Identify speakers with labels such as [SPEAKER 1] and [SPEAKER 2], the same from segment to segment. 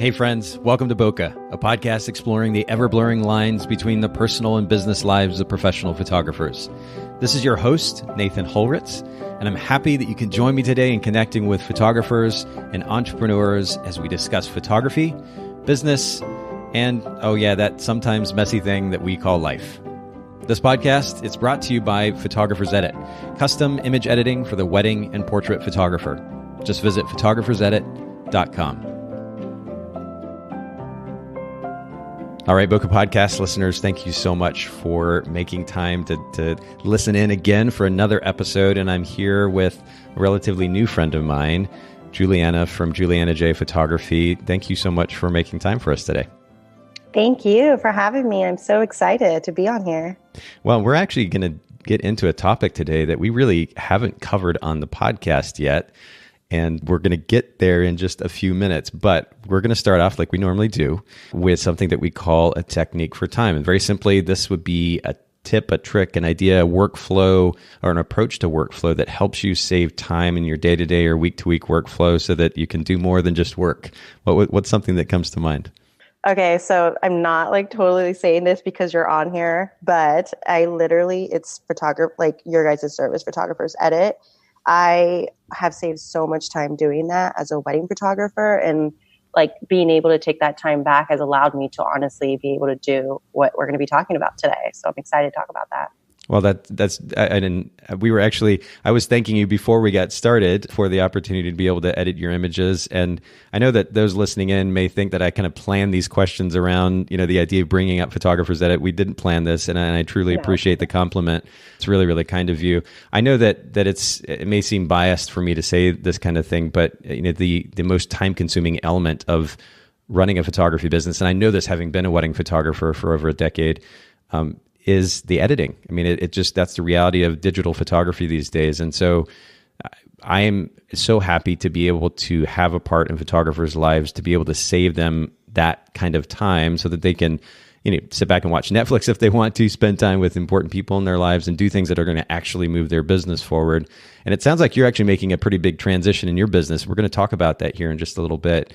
[SPEAKER 1] Hey friends, welcome to Bokeh, a podcast exploring the ever-blurring lines between the personal and business lives of professional photographers. This is your host, Nathan Holritz, and I'm happy that you can join me today in connecting with photographers and entrepreneurs as we discuss photography, business, and, oh yeah, that sometimes messy thing that we call life. This podcast is brought to you by Photographers Edit, custom image editing for the wedding and portrait photographer. Just visit photographersedit.com. All right, Bokeh Podcast listeners, thank you so much for making time to listen in again for another episode. And I'm here with a relatively new friend of mine, Julianna from Julianna J Photography. Thank you so much for making time for us today.
[SPEAKER 2] Thank you for having me. I'm so excited to be on here.
[SPEAKER 1] Well, we're actually going to get into a topic today that we really haven't covered on the podcast yet. And we're going to get there in just a few minutes, but we're going to start off like we normally do with something that we call a technique for time. And very simply, this would be a tip, a trick, an idea, a workflow, or an approach to workflow that helps you save time in your day-to-day or week-to-week workflow so that you can do more than just work. What's something that comes to mind?
[SPEAKER 2] Okay, so I'm not like totally saying this because you're on here, but it's photographer, like your guys' service, Photographers Edit. I have saved so much time doing that as a wedding photographer, and like being able to take that time back has allowed me to honestly be able to do what we're going to be talking about today. So I'm excited to talk about that. Well,
[SPEAKER 1] I was thanking you before we got started for the opportunity to be able to edit your images. And I know that those listening in may think that I kind of planned these questions around, the idea of bringing up Photographers Edit. We didn't plan this, and I truly appreciate the compliment. It's really, really kind of you. I know that it may seem biased for me to say this kind of thing, but the most time consuming element of running a photography business, and I know this having been a wedding photographer for over a decade, is the editing. I mean, that's the reality of digital photography these days. And so I am so happy to be able to have a part in photographers' lives, to be able to save them that kind of time so that they can, sit back and watch Netflix if they want to, spend time with important people in their lives and do things that are going to actually move their business forward. And it sounds like you're actually making a pretty big transition in your business. We're going to talk about that here in just a little bit.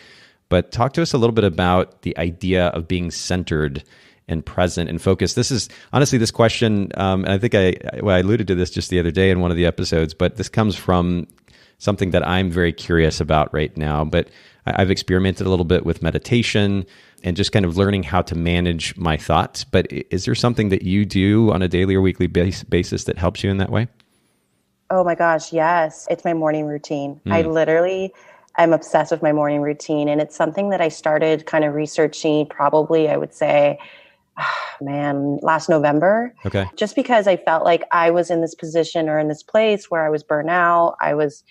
[SPEAKER 1] But talk to us a little bit about the idea of being centered and present and focused. This is honestly this question, and I think I alluded to this just the other day in one of the episodes, but this comes from something that I'm very curious about right now. But I've experimented a little bit with meditation and just kind of learning how to manage my thoughts. But is there something that you do on a daily or weekly basis that helps you in that way?
[SPEAKER 2] Oh my gosh, yes. It's my morning routine. I'm obsessed with my morning routine, and it's something that I started kind of researching probably, I would say, last November.
[SPEAKER 1] Okay.
[SPEAKER 2] Just because I felt like I was in this position or in this place where I was burnt out. I was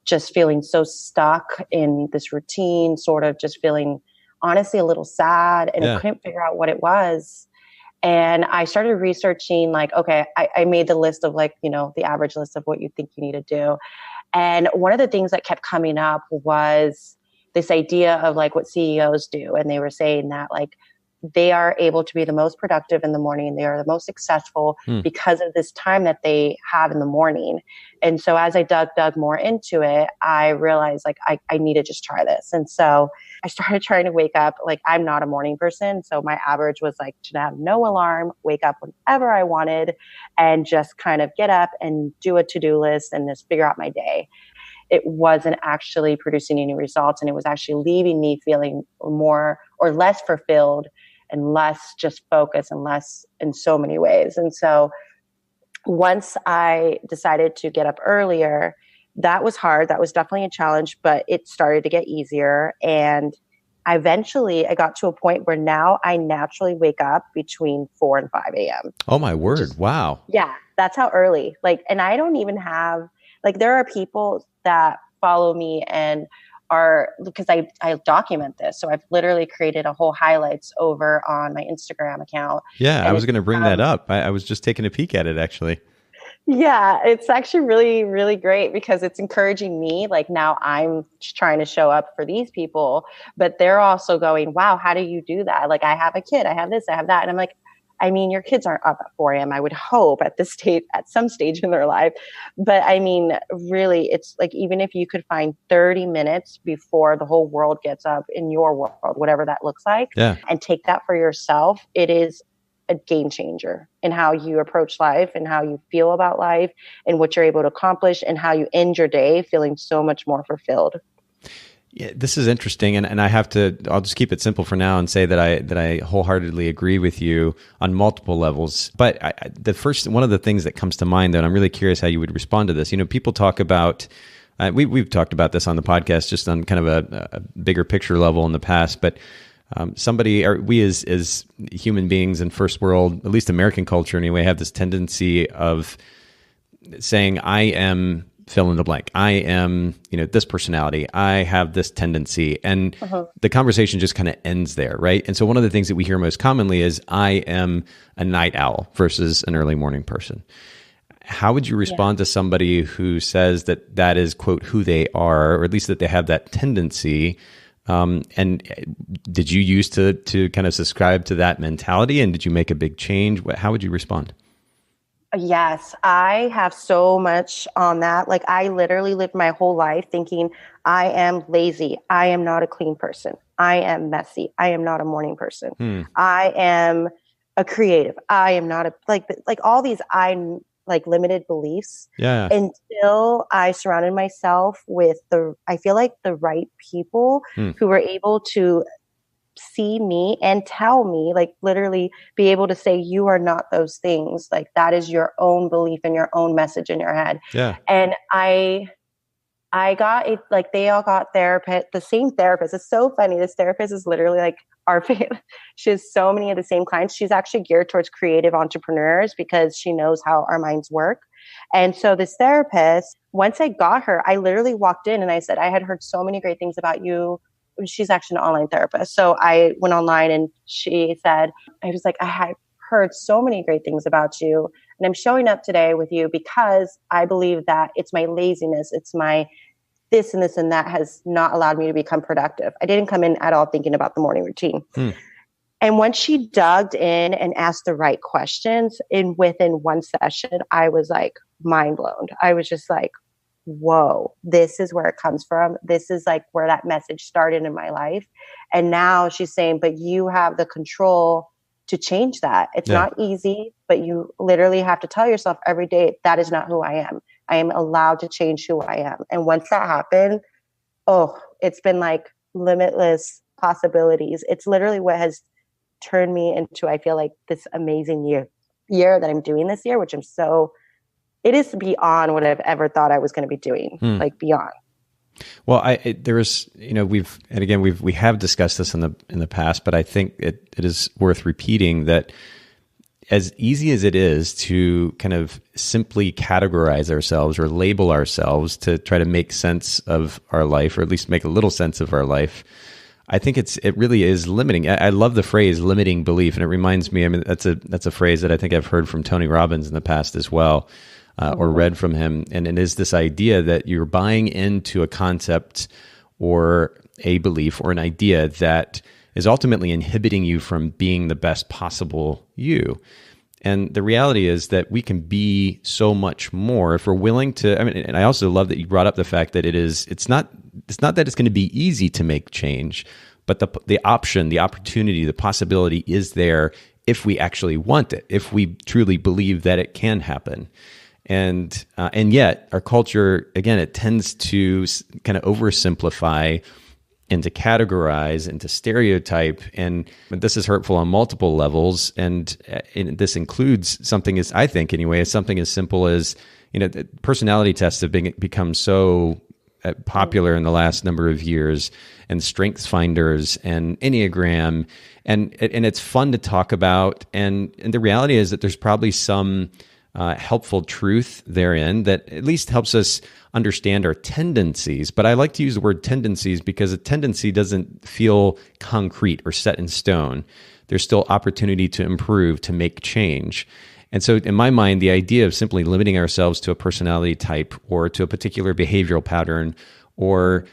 [SPEAKER 2] just feeling so stuck in this routine, sort of just feeling honestly a little sad, and I couldn't figure out what it was. And I started researching I made the list of the average list of what you think you need to do. And one of the things that kept coming up was this idea of what CEOs do. And they were saying that they are able to be the most productive in the morning, and they are the most successful because of this time that they have in the morning. And so as I dug more into it, I realized I need to just try this. And so I started trying to wake up. I'm not a morning person. So my average was to have no alarm, wake up whenever I wanted, and just kind of get up and do a to-do list and just figure out my day. It wasn't actually producing any results, and it was actually leaving me feeling more or less fulfilled and less just focused and less in so many ways. And so once I decided to get up earlier, that was hard. That was definitely a challenge, but it started to get easier. And I got to a point where now I naturally wake up between 4 and 5 a.m.
[SPEAKER 1] Oh my word. Wow.
[SPEAKER 2] Yeah, that's how early. And I don't even have, there are people that follow me and because I document this. So I've literally created a whole highlights over on my Instagram account.
[SPEAKER 1] Yeah, I was going to bring that up. I was just taking a peek at it, actually.
[SPEAKER 2] Yeah, it's actually really, really great because it's encouraging me. Now I'm trying to show up for these people, but they're also going, wow, how do you do that? I have a kid, I have this, I have that. And I'm I mean, your kids aren't up at 4 a.m. I would hope at some stage in their life. But I mean, really, it's like, even if you could find 30 minutes before the whole world gets up in your world, whatever that looks like, and take that for yourself, it is a game changer in how you approach life and how you feel about life and what you're able to accomplish and how you end your day feeling so much more fulfilled.
[SPEAKER 1] Yeah, this is interesting, and I'll just keep it simple for now and say that I wholeheartedly agree with you on multiple levels. But one of the things that comes to mind, though, and I'm really curious how you would respond to this. People talk about, we've talked about this on the podcast just on kind of a bigger picture level in the past, but we as human beings in first world, at least American culture anyway, have this tendency of saying, I am fill in the blank. I am, this personality. I have this tendency. And the conversation just kind of ends there, right? And so one of the things that we hear most commonly is, I am a night owl versus an early morning person. How would you respond to somebody who says that is, quote, who they are, or at least that they have that tendency? And did you used to kind of subscribe to that mentality? And did you make a big change? How would you respond?
[SPEAKER 2] Yes, I have so much on that. Like, I literally lived my whole life thinking I am lazy. I am not a clean person. I am messy. I am not a morning person. I am a creative. I am not like all these limited beliefs.
[SPEAKER 1] Yeah.
[SPEAKER 2] Until I surrounded myself with the right people who were able to see me and tell me, like, literally be able to say, you are not those things. Like, that is your own belief and your own message in your head.
[SPEAKER 1] Yeah.
[SPEAKER 2] And I got it. Like, they all got the same therapist. It's so funny. This therapist is literally like our family. She has so many of the same clients. She's actually geared towards creative entrepreneurs because she knows how our minds work. And so this therapist, once I got her, I literally walked in and I said, I had heard so many great things about you. She's actually an online therapist. So I went online and she said, I was like, I had heard so many great things about you. And I'm showing up today with you because I believe that it's my laziness. It's my this and this and that has not allowed me to become productive. I didn't come in at all thinking about the morning routine. And once she dug in and asked the right questions within one session, I was like mind blown. I was just like, whoa, this is where it comes from. This is like where that message started in my life. And now she's saying, but you have the control to change that. It's not easy, but you literally have to tell yourself every day, that is not who I am. I am allowed to change who I am. And once that happened, it's been like limitless possibilities. It's literally what has turned me into, I feel like, this amazing year that I'm doing this year, which it is beyond what I've ever thought I was going to be doing, like beyond.
[SPEAKER 1] Well, we have discussed this in the past, but I think it is worth repeating that as easy as it is to kind of simply categorize ourselves or label ourselves to try to make sense of our life, or at least make a little sense of our life, I think it really is limiting. I love the phrase limiting belief, and it reminds me, that's a phrase that I think I've heard from Tony Robbins in the past as well. Or read from him. And it is this idea that you're buying into a concept or a belief or an idea that is ultimately inhibiting you from being the best possible you. And the reality is that we can be so much more if we're willing to. And I also love that you brought up the fact that it's not that it's going to be easy to make change, but the option, the opportunity, the possibility is there if we actually want it, if we truly believe that it can happen. And yet our culture, again, it tends to kind of oversimplify and to categorize and to stereotype. And this is hurtful on multiple levels. And this includes something I think anyway, something as simple as, personality tests have become so popular in the last number of years, and strengths finders and Enneagram. And it's fun to talk about. And the reality is that there's probably some helpful truth therein that at least helps us understand our tendencies. But I like to use the word tendencies because a tendency doesn't feel concrete or set in stone. There's still opportunity to improve, to make change. And so in my mind, the idea of simply limiting ourselves to a personality type or to a particular behavioral pattern or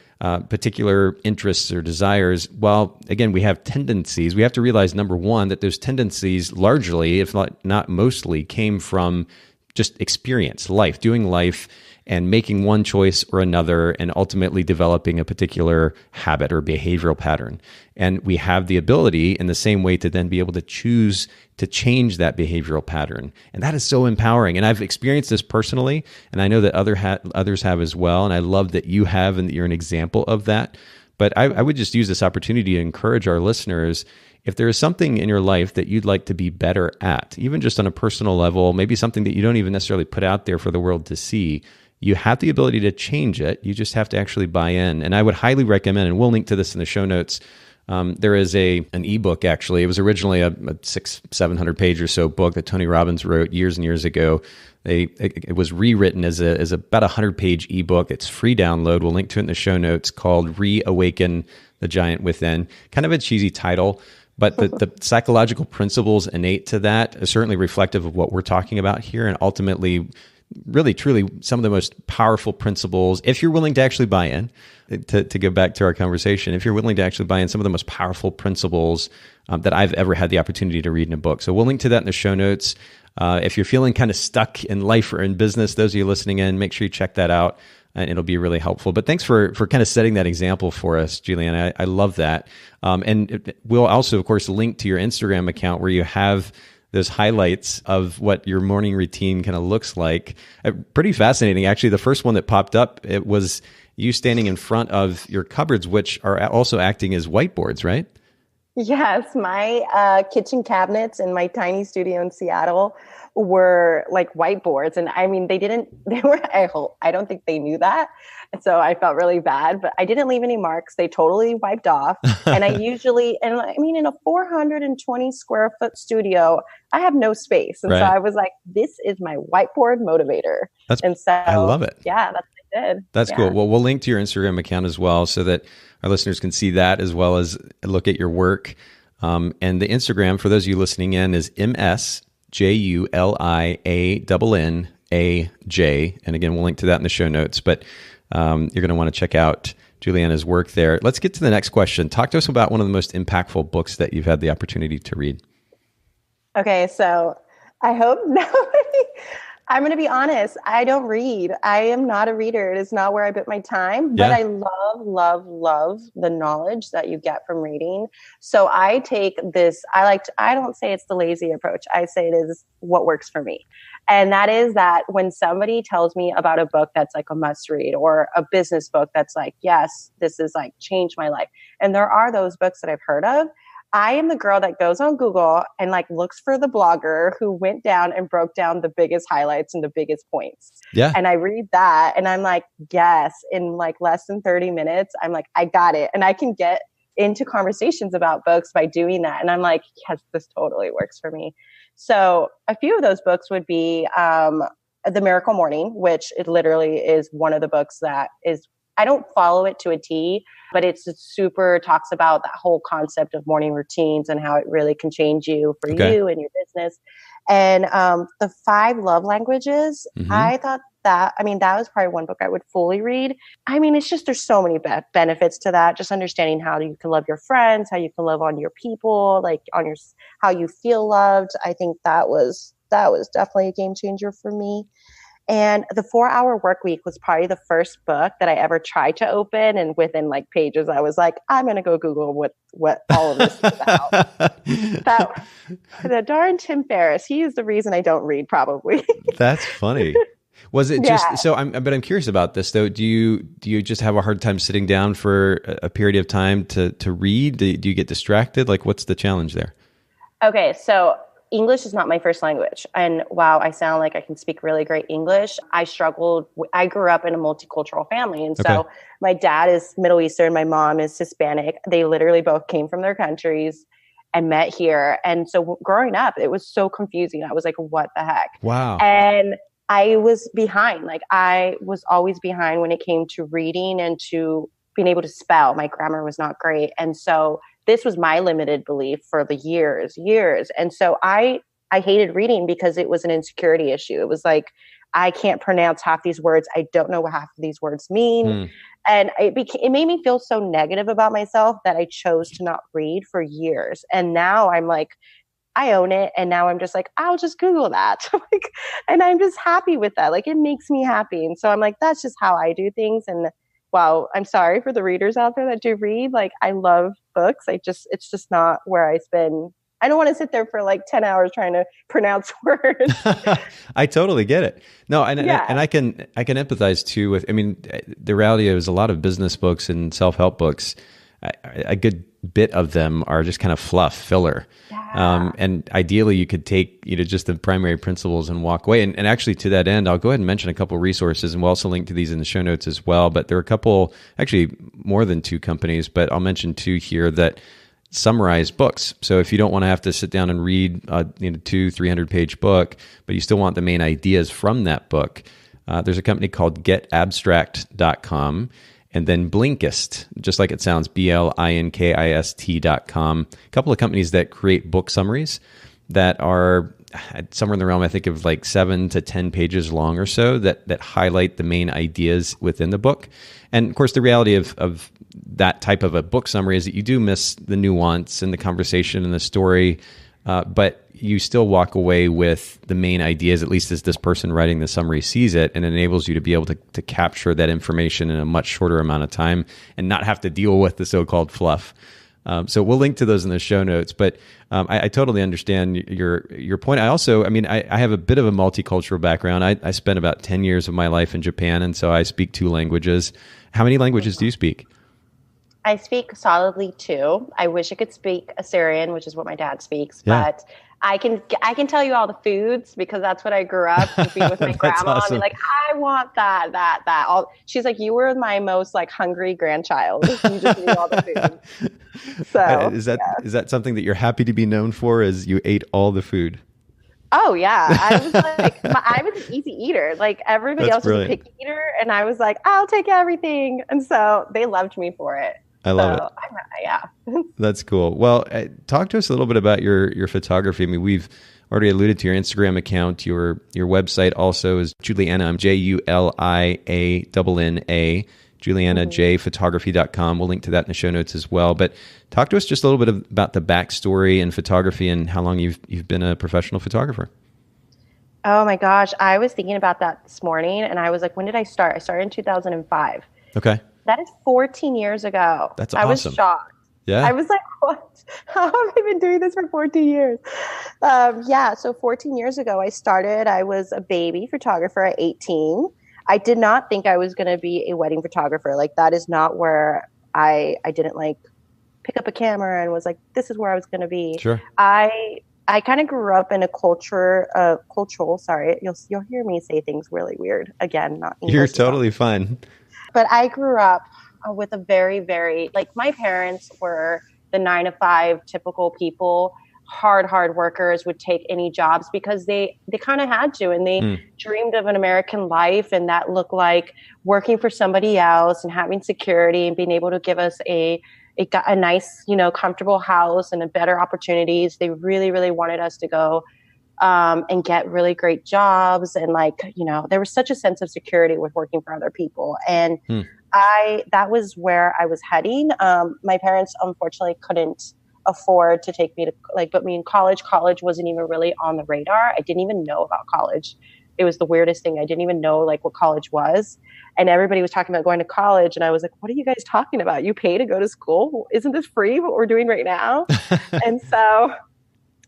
[SPEAKER 1] particular interests or desires. Well, again, we have tendencies. We have to realize, number one, that those tendencies largely, if not mostly, came from just experience, life, doing life, and making one choice or another, and ultimately developing a particular habit or behavioral pattern. And we have the ability in the same way to then be able to choose to change that behavioral pattern. And that is so empowering. And I've experienced this personally, and I know that others have as well. And I love that you have, and that you're an example of that. But I would just use this opportunity to encourage our listeners, if there is something in your life that you'd like to be better at, even just on a personal level, maybe something that you don't even necessarily put out there for the world to see, you have the ability to change it. You just have to actually buy in. And I would highly recommend, and we'll link to this in the show notes, there is an ebook, actually. It was originally a 700 page or so book that Tony Robbins wrote years and years ago. It was rewritten as about 100-page ebook. It's free download. We'll link to it in the show notes, called Reawaken the Giant Within. Kind of a cheesy title, but the psychological principles innate to that are certainly reflective of what we're talking about here, and ultimately really, truly some of the most powerful principles, if you're willing to actually buy in, to go back to our conversation, if you're willing to actually buy in, some of the most powerful principles that I've ever had the opportunity to read in a book. So we'll link to that in the show notes. If you're feeling kind of stuck in life or in business, those of you listening in, make sure you check that out, and it'll be really helpful. But thanks for kind of setting that example for us, Julianna. I love that. And we'll also, of course, link to your Instagram account where you have those highlights of what your morning routine kind of looks like. Pretty fascinating. Actually, the first one that popped up, it was you standing in front of your cupboards, which are also acting as whiteboards, right?
[SPEAKER 2] Yes, my kitchen cabinets in my tiny studio in Seattle were like whiteboards. And I mean, I don't think they knew that. And so I felt really bad, but I didn't leave any marks. They totally wiped off. And in a 420 square foot studio, I have no space. And
[SPEAKER 1] right.
[SPEAKER 2] So I was like, this is my whiteboard motivator.
[SPEAKER 1] I love it.
[SPEAKER 2] Yeah, that's what I did.
[SPEAKER 1] That's cool. Well, we'll link to your Instagram account as well, so that our listeners can see that, as well as look at your work. And the Instagram, for those of you listening in, is MSJuliannAJ. And again, we'll link to that in the show notes. But you're going to want to check out Julianna's work there. Let's get to the next question. Talk to us about one of the most impactful books that you've had the opportunity to read.
[SPEAKER 2] Okay, so I hope nobody... I'm going to be honest. I don't read. I am not a reader. It is not where I put my time, but I love the knowledge that you get from reading. So I take this, I don't say it's the lazy approach. I say it is what works for me. And that is that when somebody tells me about a book that's like a must read, or a business book that's like, yes, this is like changed my life. And there are those books that I've heard of. I am the girl that goes on Google and like looks for the blogger who went down and broke down the biggest highlights and the biggest points.
[SPEAKER 1] Yeah.
[SPEAKER 2] And I read that and I'm like, yes, in like less than 30 minutes, I'm like, I got it. And I can get into conversations about books by doing that. And I'm like, yes, this totally works for me. So a few of those books would be The Miracle Morning, which it literally is one of the books that is, I don't follow it to a T, but it's super talks about that whole concept of morning routines and how it really can change you for you and your business. And the 5 love languages, I thought that was probably one book I would fully read. I mean, it's just, there's so many benefits to that. Just understanding how you can love your friends, how you can love on your people, like on your, how you feel loved. I think that was definitely a game changer for me. And The 4-Hour Workweek was probably the first book that I ever tried to open. And within like pages, I was like, I'm going to go Google what all of this is about. The darn Tim Ferriss, he is the reason I don't read, probably.
[SPEAKER 1] That's funny. Was it just, so I'm curious about this though. Do you just have a hard time sitting down for a period of time to read? Do you get distracted? Like, what's the challenge there?
[SPEAKER 2] Okay. So English is not my first language. And wow, I sound like I can speak really great English. I grew up in a multicultural family. And so my dad is Middle Eastern, my mom is Hispanic. They literally both came from their countries and met here. And so growing up, it was so confusing. I was like, what the heck?
[SPEAKER 1] Wow.
[SPEAKER 2] And I was behind. Like I was always behind when it came to reading and to being able to spell. My grammar was not great. And so this was my limited belief for the years. And so I hated reading because it was an insecurity issue. It was like, I can't pronounce half these words. I don't know what half of these words mean. And it made me feel so negative about myself that I chose to not read for years. And now I'm like, I own it. And now I'm just like, I'll just Google that. Like, and I'm just happy with that. Like, it makes me happy. And so I'm like, that's just how I do things. And wow, I'm sorry for the readers out there that do read. Like, I love books. It's just not where I spend. I don't want to sit there for like 10 hours trying to pronounce words.
[SPEAKER 1] I totally get it. No, and I can empathize too with, I mean, the reality is a lot of business books and self-help books, a good bit of them are just kind of fluff, filler. Yeah. And ideally you could take, just the primary principles and walk away. And actually to that end, I'll go ahead and mention a couple of resources, and we'll also link to these in the show notes as well. But there are a couple, actually more than 2 companies, but I'll mention 2 here that summarize books. So if you don't want to have to sit down and read a 200-300 page book, but you still want the main ideas from that book, there's a company called getabstract.com, and then Blinkist, just like it sounds, Blinkist.com. A couple of companies that create book summaries that are somewhere in the realm, I think, of like 7 to 10 pages long or so that highlight the main ideas within the book. And of course, the reality of that type of a book summary is that you do miss the nuance and the conversation and the story, but you still walk away with the main ideas, at least as this person writing the summary sees it, and enables you to be able to capture that information in a much shorter amount of time and not have to deal with the so-called fluff. So we'll link to those in the show notes, but I totally understand your point. I also, I have a bit of a multicultural background. I spent about 10 years of my life in Japan, and so I speak 2 languages. How many languages do you speak?
[SPEAKER 2] I speak solidly 2. I wish I could speak Assyrian, which is what my dad speaks, but I can tell you all the foods because that's what I grew up eating with my grandma.
[SPEAKER 1] Awesome.
[SPEAKER 2] And like, I want that. She's like, you were my most like hungry grandchild. You just knew all the food. So
[SPEAKER 1] is that something that you're happy to be known for? Is you ate all the food?
[SPEAKER 2] Oh yeah, I was like, I was an easy eater. Like everybody else was a picky eater, and I was like, I'll take everything, and so they loved me for it.
[SPEAKER 1] I love it.
[SPEAKER 2] Yeah.
[SPEAKER 1] That's cool. Well, talk to us a little bit about your photography. I mean, we've already alluded to your Instagram account. Your website also is Julianna, Julianna, Julianna J photography.com. We'll link to that in the show notes as well. But talk to us just a little bit about the backstory in photography and how long you've been a professional photographer.
[SPEAKER 2] Oh my gosh. I was thinking about that this morning, and I was like, when did I start? I started in 2005.
[SPEAKER 1] Okay.
[SPEAKER 2] That is 14 years ago.
[SPEAKER 1] That's awesome.
[SPEAKER 2] I was shocked.
[SPEAKER 1] Yeah.
[SPEAKER 2] I was like, what? How have I been doing this for 14 years? So 14 years ago, I started. I was a baby photographer at 18. I did not think I was going to be a wedding photographer. Like, that is not where I didn't like pick up a camera and was like, this is where I was going to be.
[SPEAKER 1] Sure.
[SPEAKER 2] I kind of grew up in a cultural, sorry, you'll hear me say things really weird. Again, not English.
[SPEAKER 1] You're totally fine.
[SPEAKER 2] But I grew up with a very, very, like, my parents were the 9-to-5 typical people, hard workers, would take any jobs because they kind of had to, and they dreamed of an American life, and that looked like working for somebody else and having security and being able to give us a nice, comfortable house and a better opportunities. They really, really wanted us to go and get really great jobs. And there was such a sense of security with working for other people. And that was where I was heading. My parents unfortunately couldn't afford to take me to put me in college. College wasn't even really on the radar. I didn't even know about college. It was the weirdest thing. I didn't even know what college was. And everybody was talking about going to college. And I was like, what are you guys talking about? You pay to go to school? Isn't this free, what we're doing right now? And so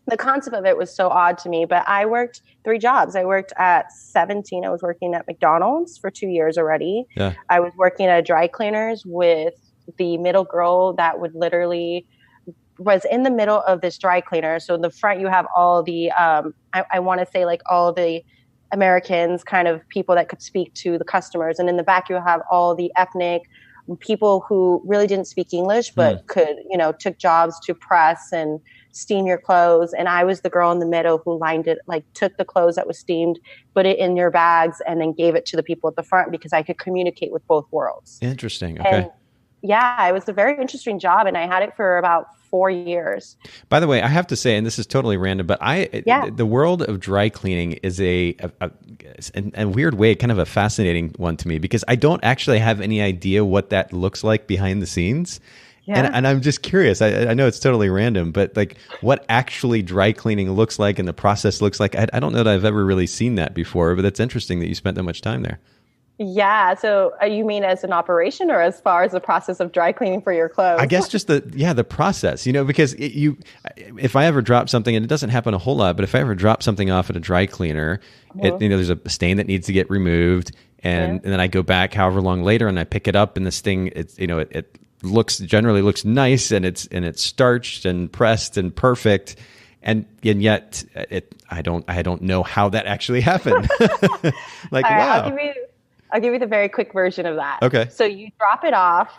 [SPEAKER 2] the concept of it was so odd to me, but I worked 3 jobs. I worked at 17. I was working at McDonald's for 2 years already. Yeah. I was working at dry cleaners with the middle girl that would literally was in the middle of this dry cleaner. So in the front, you have all the, I want to say all the Americans, kind of people that could speak to the customers. And in the back, you have all the ethnic people who really didn't speak English, but could, took jobs to press and steam your clothes. And I was the girl in the middle who lined it, took the clothes that was steamed, put it in your bags, and then gave it to the people at the front because I could communicate with both worlds.
[SPEAKER 1] Interesting. Okay.
[SPEAKER 2] yeah, it was a very interesting job, and I had it for about 4 years.
[SPEAKER 1] By the way, I have to say, and this is totally random, but
[SPEAKER 2] Yeah.
[SPEAKER 1] the world of dry cleaning is in a weird way, kind of a fascinating one to me, because I don't actually have any idea what that looks like behind the scenes.
[SPEAKER 2] Yeah.
[SPEAKER 1] And I'm just curious. I know it's totally random, but like what actually dry cleaning looks like and the process looks like, I don't know that I've ever really seen that before, but it's interesting that you spent that much time there.
[SPEAKER 2] Yeah. So you mean as an operation or as far as the process of dry cleaning for your clothes?
[SPEAKER 1] I guess just the process, because if I ever drop something, and it doesn't happen a whole lot, but if I ever drop something off at a dry cleaner, there's a stain that needs to get removed, and then I go back however long later and I pick it up, and this thing, it generally looks nice, and it's starched and pressed and perfect. And yet I don't know how that actually happened. Like, wow.
[SPEAKER 2] I'll give you the very quick version of that.
[SPEAKER 1] Okay.
[SPEAKER 2] So you drop it off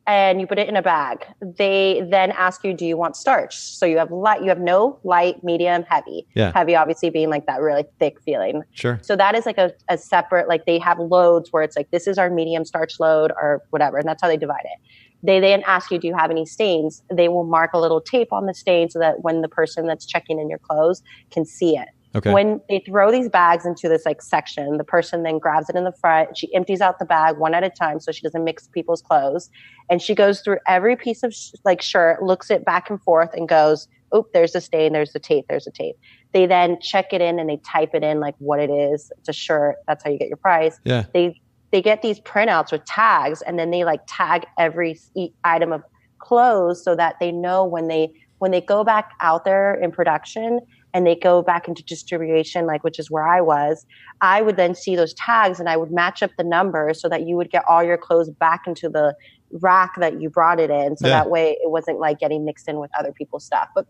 [SPEAKER 2] and you put it in a bag. They then ask you, do you want starch? So you have no light, medium, heavy.
[SPEAKER 1] Yeah.
[SPEAKER 2] Heavy obviously being like that really thick feeling.
[SPEAKER 1] Sure.
[SPEAKER 2] So that is like a separate, like they have loads where it's like, this is our medium starch load or whatever. And that's how they divide it. They then ask you, do you have any stains? They will mark a little tape on the stain so that when the person that's checking in your clothes can see it.
[SPEAKER 1] Okay.
[SPEAKER 2] When they throw these bags into this like section, the person then grabs it in the front. She empties out the bag one at a time so she doesn't mix people's clothes. And she goes through every piece of shirt, looks it back and forth and goes, oh, there's a stain, there's a tape, there's a tape. They then check it in and they type it in like what it is. It's a shirt. That's how you get your price.
[SPEAKER 1] Yeah.
[SPEAKER 2] They get these printouts with tags, and then they like tag every item of clothes so that they know when they go back out there in production and they go back into distribution, like, which is where I would then see those tags and I would match up the numbers so that you would get all your clothes back into the rack that you brought it in. So that way it wasn't like getting mixed in with other people's stuff. But,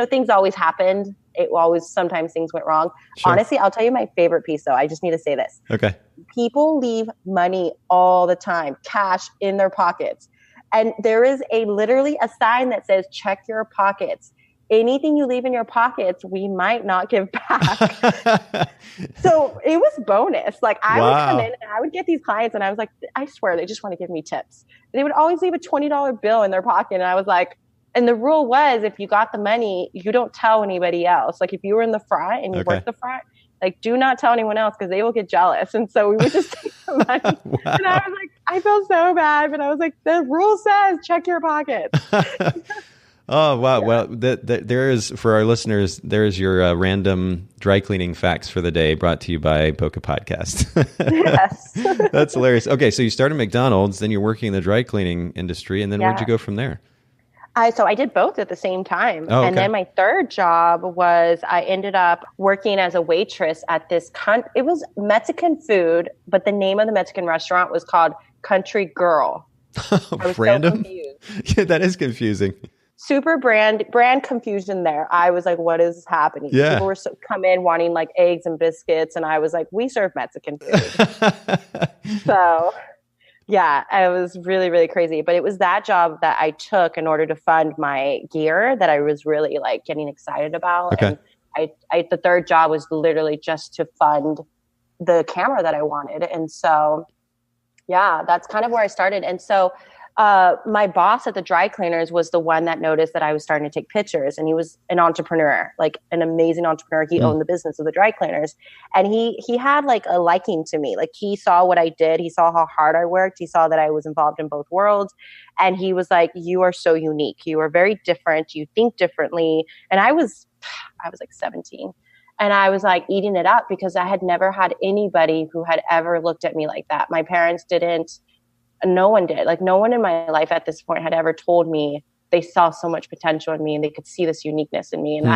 [SPEAKER 2] things always happened. Sometimes things went wrong. Sure. Honestly, I'll tell you my favorite piece though. I just need to say this.
[SPEAKER 1] Okay.
[SPEAKER 2] People leave money all the time, cash in their pockets. And there is literally a sign that says, check your pockets. Anything you leave in your pockets, we might not give back. So it was bonus. Like I would come in and I would get these clients and I was like, I swear they just want to give me tips. They would always leave a $20 bill in their pocket. And I was like, and the rule was if you got the money, you don't tell anybody else. Like if you were in the front and you worked the front, like do not tell anyone else because they will get jealous. And so we would just take the money. Wow. And I was like, I felt so bad, but I was like, the rule says check your pockets.
[SPEAKER 1] Oh, wow. Yeah. Well, there is, for our listeners, there is your random dry cleaning facts for the day brought to you by Bokeh Podcast.
[SPEAKER 2] Yes.
[SPEAKER 1] That's hilarious. Okay, so you started McDonald's, then you're working in the dry cleaning industry, and then where'd you go from there?
[SPEAKER 2] So I did both at the same time.
[SPEAKER 1] Oh, okay.
[SPEAKER 2] And then my third job was I ended up working as a waitress at this, it was Mexican food, but the name of the Mexican restaurant was called Country Girl.
[SPEAKER 1] Random? So yeah, that is confusing.
[SPEAKER 2] Super brand confusion there. I was like, what is happening?
[SPEAKER 1] Yeah.
[SPEAKER 2] People were come in wanting like eggs and biscuits. And I was like, we serve Mexican food. So yeah, it was really, really crazy. But it was that job that I took in order to fund my gear that I was really like getting excited about.
[SPEAKER 1] Okay.
[SPEAKER 2] And the third job was literally just to fund the camera that I wanted. And so, yeah, that's kind of where I started. And so my boss at the dry cleaners was the one that noticed that I was starting to take pictures, and he was an entrepreneur, like an amazing entrepreneur. He owned the business of the dry cleaners, and he had like a liking to me. Like he saw what I did. He saw how hard I worked. He saw that I was involved in both worlds. And he was like, you are so unique. You are very different. You think differently. And I was like 17. And I was like eating it up because I had never had anybody who had ever looked at me like that. My parents didn't. No one did. Like no one in my life at this point had ever told me they saw so much potential in me and they could see this uniqueness in me. And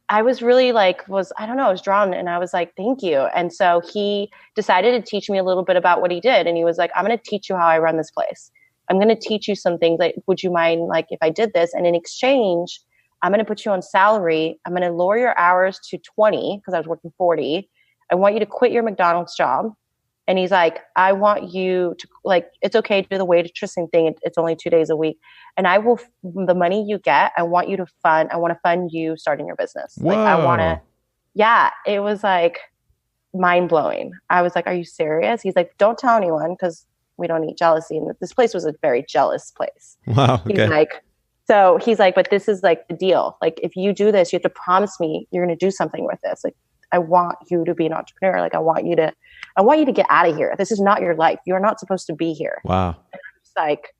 [SPEAKER 2] I was really like, I don't know, I was drawn, and I was like, thank you. And so he decided to teach me a little bit about what he did. And he was like, I'm going to teach you how I run this place. I'm going to teach you some things. Like, would you mind like if I did this? And in exchange, I'm going to put you on salary. I'm going to lower your hours to 20 because I was working 40. I want you to quit your McDonald's job. And he's like, I want you to, like, it's okay to do the waitressing thing. It's only 2 days a week. And I will, the money you get, I want to fund you starting your business.
[SPEAKER 1] Whoa.
[SPEAKER 2] Like, it was like mind blowing. I was like, are you serious? He's like, don't tell anyone because we don't need jealousy. And this place was a very jealous place.
[SPEAKER 1] Wow. Okay.
[SPEAKER 2] He's like, but this is like the deal. Like, if you do this, you have to promise me you're going to do something with this. Like, I want you to be an entrepreneur. Like, I want you to get out of here. This is not your life. You're not supposed to be here.
[SPEAKER 1] Wow.
[SPEAKER 2] And I'm just like,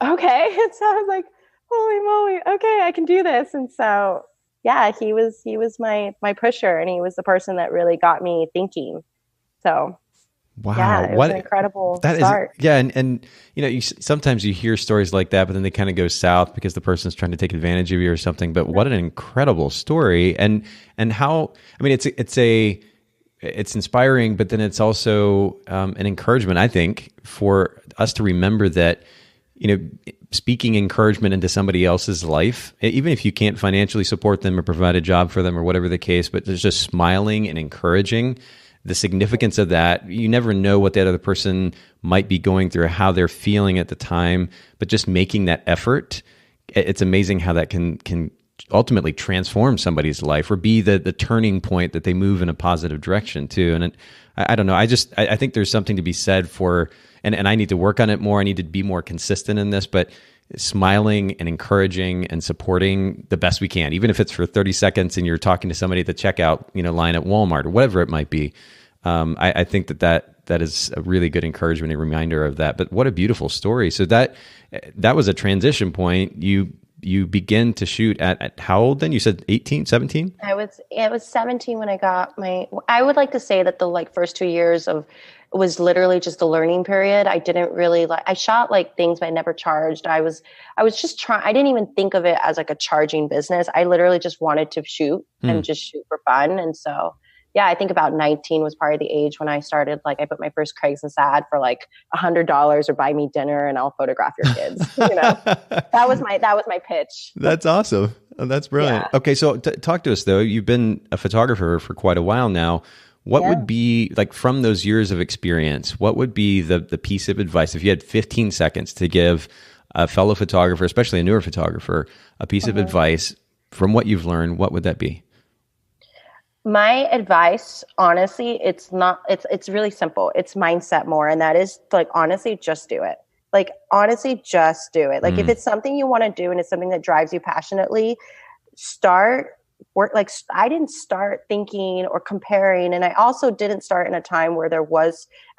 [SPEAKER 2] okay. And so I was like, holy moly. Okay, I can do this. And so, yeah, he was my pusher, and he was the person that really got me thinking. So,
[SPEAKER 1] wow,
[SPEAKER 2] yeah, it was an incredible start.
[SPEAKER 1] And sometimes you hear stories like that, but then they kind of go south because the person's trying to take advantage of you or something. But what an incredible story, and how, I mean, it's inspiring, but then it's also an encouragement, I think, for us to remember that, speaking encouragement into somebody else's life, even if you can't financially support them or provide a job for them or whatever the case, but there's just smiling and encouraging, the significance of that. You never know what that other person might be going through or how they're feeling at the time, but just making that effort, it's amazing how that can ultimately transform somebody's life or be the turning point that they move in a positive direction too. And I don't know. I think there's something to be said for, and I need to work on it more. I need to be more consistent in this, but smiling and encouraging and supporting the best we can, even if it's for 30 seconds and you're talking to somebody at the checkout, line at Walmart or whatever it might be. I think that is a really good encouragement and reminder of that. But what a beautiful story. So that was a transition point. You begin to shoot at how old then? You said 18, 17?
[SPEAKER 2] It was 17 when I got I would like to say that the first 2 years was literally just a learning period. I didn't really I shot things, but I never charged. I was just trying. I didn't even think of it as a charging business. I literally just wanted to shoot and just shoot for fun. And so, yeah, I think about 19 was probably the age when I started. I put my first Craigslist ad for $100 or buy me dinner and I'll photograph your kids. That was my pitch.
[SPEAKER 1] That's awesome. Oh, that's brilliant. Yeah. Okay, so talk to us though. You've been a photographer for quite a while now. What would be, from those years of experience, what would be the piece of advice if you had 15 seconds to give a fellow photographer, especially a newer photographer, a piece of advice from what you've learned? What would that be?
[SPEAKER 2] My advice, honestly, it's really simple. It's mindset more. And that is honestly, just do it. Honestly, just do it. If it's something you want to do and it's something that drives you passionately, start work. I didn't start thinking or comparing. And I also didn't start in a time where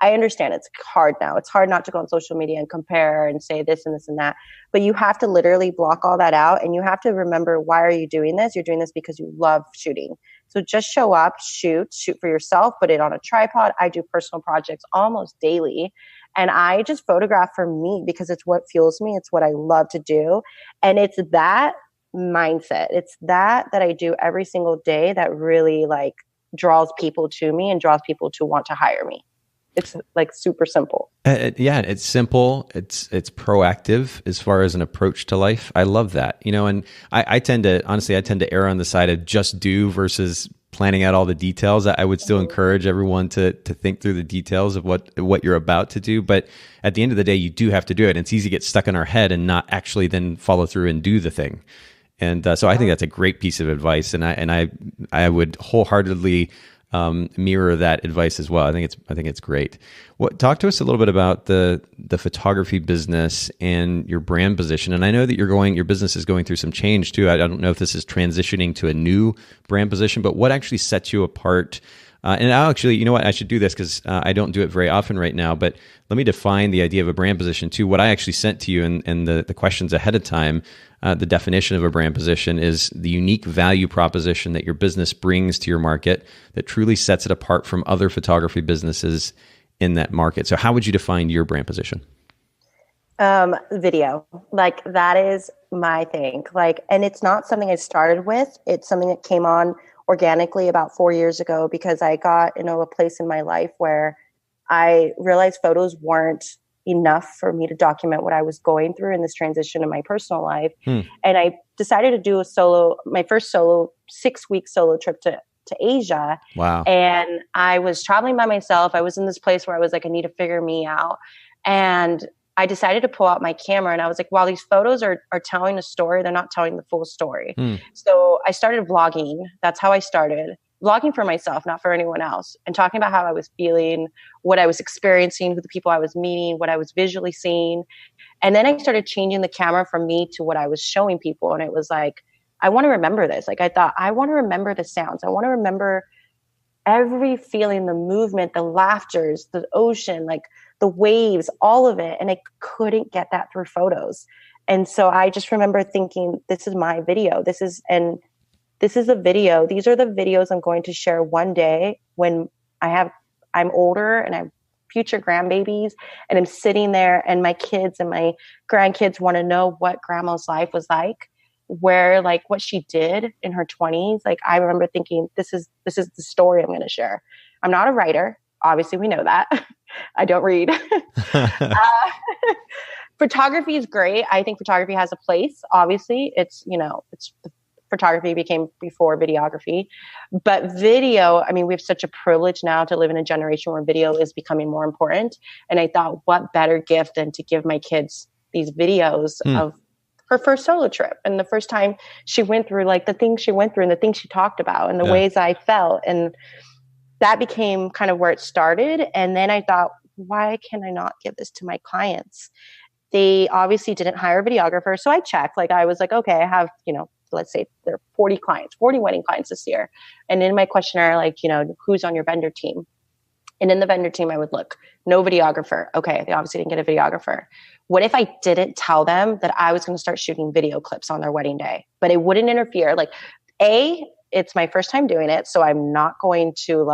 [SPEAKER 2] I understand it's hard now. It's hard not to go on social media and compare and say this and this and that, but you have to literally block all that out. And you have to remember, why are you doing this? You're doing this because you love shooting. So just show up, shoot for yourself, put it on a tripod. I do personal projects almost daily. And I just photograph for me because it's what fuels me. It's what I love to do. And it's that mindset. It's that I do every single day that really draws people to me and draws people to want to hire me. It's super simple.
[SPEAKER 1] It's simple. It's proactive as far as an approach to life. I love that. And I tend to err on the side of just do versus planning out all the details. I would still encourage everyone to think through the details of what you're about to do. But at the end of the day, you do have to do it. And it's easy to get stuck in our head and not actually then follow through and do the thing. And so I think that's a great piece of advice. And I would wholeheartedly mirror that advice as well. I think it's great. Talk to us a little bit about the photography business and your brand position. And I know that your business is going through some change too. I don't know if this is transitioning to a new brand position, but what actually sets you apart? And I'll actually, you know what, I should do this because I don't do it very often right now, but let me define the idea of a brand position too. What I actually sent to you and the questions ahead of time, the definition of a brand position is the unique value proposition that your business brings to your market that truly sets it apart from other photography businesses in that market. So how would you define your brand position?
[SPEAKER 2] Video. That is my thing. And it's not something I started with. It's something that came on organically about 4 years ago because I got a place in my life where I realized photos weren't enough for me to document what I was going through in this transition in my personal life. And I decided to do my first 6-week solo trip to Asia.
[SPEAKER 1] Wow.
[SPEAKER 2] And I was traveling by myself. I was in this place where I was I need to figure me out. And I decided to pull out my camera and I was wow, these photos are telling a story. They're not telling the full story. So I started vlogging. That's how I started. vlogging for myself, not for anyone else, and talking about how I was feeling, what I was experiencing with the people I was meeting, what I was visually seeing. And then I started changing the camera from me to what I was showing people. And it was like, I want to remember this. Like I thought, I want to remember the sounds. I want to remember every feeling, the movement, the laughters, the ocean, like the waves, all of it. And I couldn't get that through photos. And so I just remember thinking, this is my video. This is a video. These are the videos I'm going to share one day when I'm older and I have future grandbabies, and I'm sitting there and my kids and my grandkids want to know what grandma's life was like, where like what she did in her 20s. Like I remember thinking, this is the story I'm going to share. I'm not a writer. Obviously we know that. I don't read. Photography is great. I think photography has a place. Obviously photography became before videography, but video, I mean, we have such a privilege now to live in a generation where video is becoming more important. And I thought, what better gift than to give my kids these videos of her first solo trip and the first time she went through, like the things she went through and the things she talked about and the ways I felt. And that became kind of where it started. And then I thought, why can I not give this to my clients? They obviously didn't hire a videographer. So I checked, like I was like, okay, I have, let's say there are 40 wedding clients this year. And in my questionnaire, like, who's on your vendor team? And in the vendor team, I would look, no videographer. Okay, they obviously didn't get a videographer. What if I didn't tell them that I was going to start shooting video clips on their wedding day, but it wouldn't interfere? Like, it's my first time doing it. So I'm not going to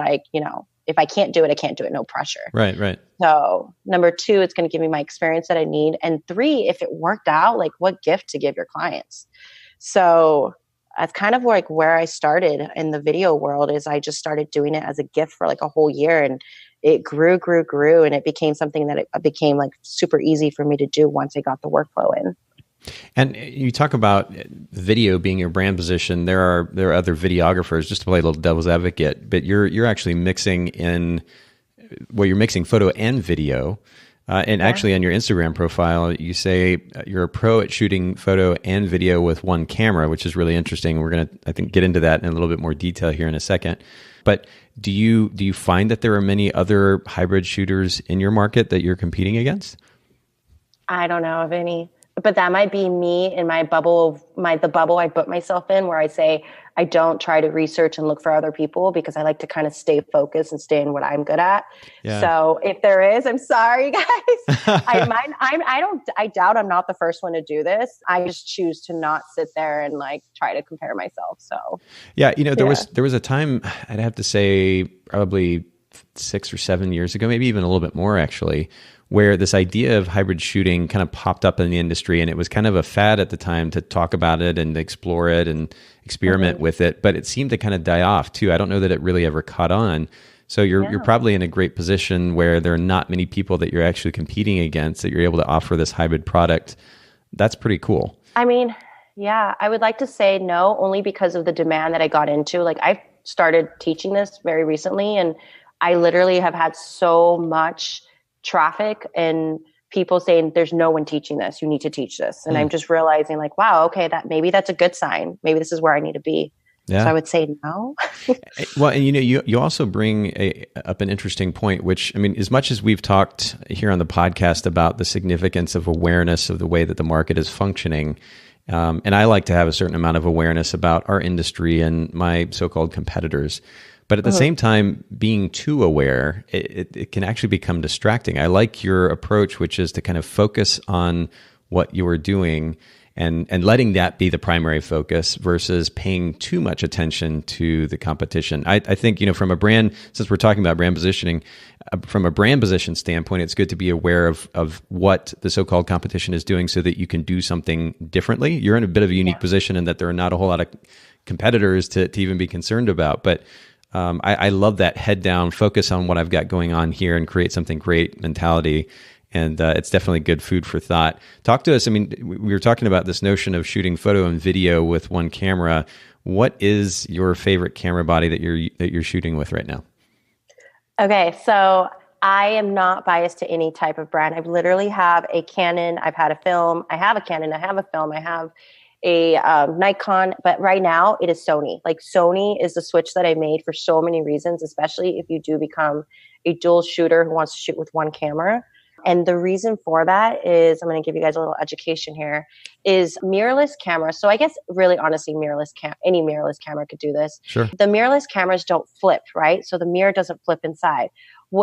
[SPEAKER 2] if I can't do it, I can't do it. No pressure.
[SPEAKER 1] Right.
[SPEAKER 2] So number 2, it's going to give me my experience that I need. And 3, if it worked out, like what gift to give your clients? So that's kind of like where I started in the video world. Is I just started doing it as a gift for like a whole year, and it grew. And it became something that it became like super easy for me to do once I got the workflow in.
[SPEAKER 1] And you talk about video being your brand position. There are other videographers, just to play a little devil's advocate, but you're actually mixing photo and video. And actually on your Instagram profile, you say you're a pro at shooting photo and video with one camera, which is really interesting. We're going to, I think, get into that in a little bit more detail here in a second. But do you find that there are many other hybrid shooters in your market that you're competing against?
[SPEAKER 2] I don't know of any. But that might be me in my bubble, the bubble I put myself in, where I say I don't try to research and look for other people because I like to kind of stay focused and stay in what I'm good at. Yeah. So if there is, I'm sorry, guys. I doubt I'm not the first one to do this. I just choose to not sit there and like try to compare myself. So
[SPEAKER 1] yeah, there was a time, I'd have to say probably 6 or 7 years ago, maybe even a little bit more actually, where this idea of hybrid shooting kind of popped up in the industry, and it was kind of a fad at the time to talk about it and explore it and experiment with it, but it seemed to kind of die off too. I don't know that it really ever caught on. So you're probably in a great position where there are not many people that you're actually competing against, that you're able to offer this hybrid product. That's pretty cool.
[SPEAKER 2] I mean, yeah, I would like to say no, only because of the demand that I got into. Like I started teaching this very recently, and I literally have had so much traffic and people saying there's no one teaching this, you need to teach this. And I'm just realizing like, wow, okay, that's a good sign. Maybe this is where I need to be. Yeah. So I would say no.
[SPEAKER 1] Well, and you also bring up an interesting point, which, I mean, as much as we've talked here on the podcast about the significance of awareness of the way that the market is functioning, and I like to have a certain amount of awareness about our industry and my so-called competitors. But at the same time, being too aware, it can actually become distracting. I like your approach, which is to kind of focus on what you are doing and letting that be the primary focus versus paying too much attention to the competition. I think, from a brand, since we're talking about brand positioning, from a brand position standpoint, it's good to be aware of what the so-called competition is doing so that you can do something differently. You're in a bit of a unique position in that there are not a whole lot of competitors to even be concerned about. But I love that head down, focus on what I've got going on here and create something great mentality. And it's definitely good food for thought. Talk to us. I mean, we were talking about this notion of shooting photo and video with one camera. What is your favorite camera body that you're shooting with right now?
[SPEAKER 2] Okay, so I am not biased to any type of brand. I literally have a Canon. I've had a film. I have a Canon. I have a film. I have a Nikon, but right now it is Sony. Like Sony is the switch that I made for so many reasons, especially if you do become a dual shooter who wants to shoot with one camera. And the reason for that is, I'm going to give you guys a little education here, is mirrorless cameras. So I guess really honestly, any mirrorless camera could do this.
[SPEAKER 1] Sure.
[SPEAKER 2] The mirrorless cameras don't flip, right? So the mirror doesn't flip inside.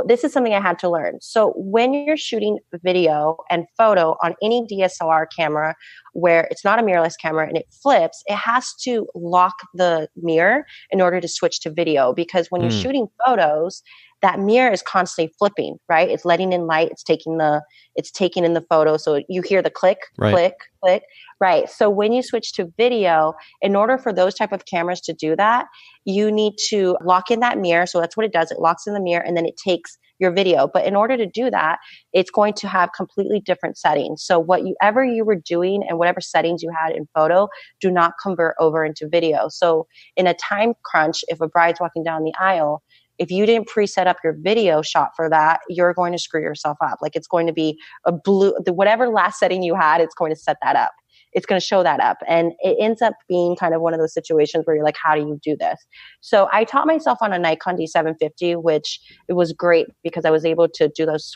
[SPEAKER 2] This is something I had to learn. So when you're shooting video and photo on any DSLR camera where it's not a mirrorless camera and it flips, it has to lock the mirror in order to switch to video, because when you're shooting photos, that mirror is constantly flipping, right? It's letting in light. It's taking in the photo. So you hear the click, click, click. Right. So when you switch to video, in order for those type of cameras to do that, you need to lock in that mirror. So that's what it does. It locks in the mirror and then it takes your video. But in order to do that, it's going to have completely different settings. So whatever you were doing and whatever settings you had in photo, do not convert over into video. So in a time crunch, if a bride's walking down the aisle, if you didn't pre-set up your video shot for that, you're going to screw yourself up. Like it's going to be whatever last setting you had, it's going to set that up. It's going to show that up. And it ends up being kind of one of those situations where you're like, how do you do this? So I taught myself on a Nikon D750, which it was great because I was able to do those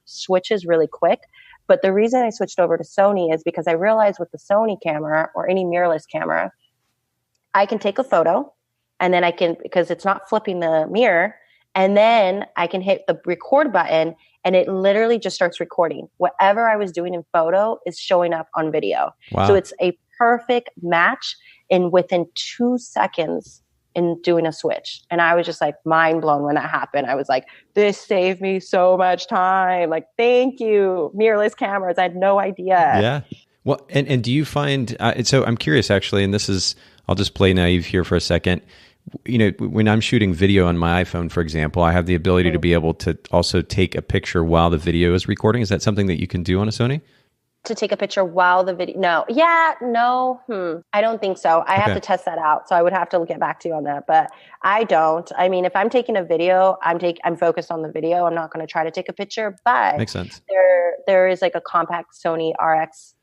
[SPEAKER 2] switches really quick. But the reason I switched over to Sony is because I realized with the Sony camera or any mirrorless camera, I can take a photo and then because it's not flipping the mirror, and then I can hit the record button and it literally just starts recording. Whatever I was doing in photo is showing up on video.
[SPEAKER 1] Wow.
[SPEAKER 2] So it's a perfect match within 2 seconds in doing a switch. And I was just like mind blown when that happened. I was like, this saved me so much time. Like, thank you, mirrorless cameras. I had no idea.
[SPEAKER 1] Yeah. Well, and do you find, so I'm curious actually, and I'll just play naive here for a second. You know, when I'm shooting video on my iPhone, for example, I have the ability to be able to also take a picture while the video is recording. Is that something that you can do on a Sony?
[SPEAKER 2] To take a picture while the video? No. Yeah, no. I don't think so. I have to test that out. So I would have to get back to you on that, but I don't. I mean, if I'm taking a video, I'm focused on the video. I'm not going to try to take a picture, but
[SPEAKER 1] makes sense.
[SPEAKER 2] There is like a compact Sony RX5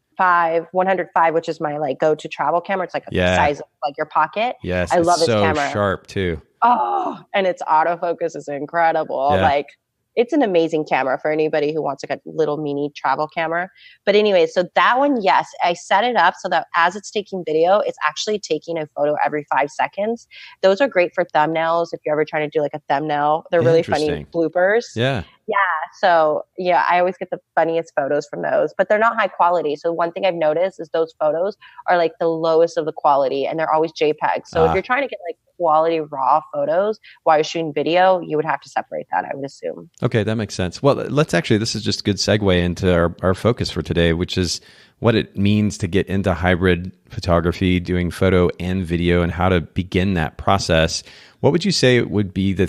[SPEAKER 2] 105, which is my like go-to travel camera. It's like the size of like your pocket.
[SPEAKER 1] Yes,
[SPEAKER 2] I love this camera.
[SPEAKER 1] So sharp too.
[SPEAKER 2] Oh, and its autofocus is incredible.
[SPEAKER 1] Yeah.
[SPEAKER 2] Like it's an amazing camera for anybody who wants like a little mini travel camera. But anyway, so that one, yes, I set it up so that as it's taking video, it's actually taking a photo every 5 seconds. Those are great for thumbnails. If you're ever trying to do like a thumbnail, they're really funny bloopers.
[SPEAKER 1] Yeah.
[SPEAKER 2] Yeah. So yeah, I always get the funniest photos from those, but they're not high quality. So one thing I've noticed is those photos are like the lowest of the quality and they're always JPEG. So if you're trying to get like quality raw photos while you're shooting video, you would have to separate that, I would assume.
[SPEAKER 1] Okay, that makes sense. Well, this is just a good segue into our focus for today, which is what it means to get into hybrid photography, doing photo and video, and how to begin that process. What would you say would be the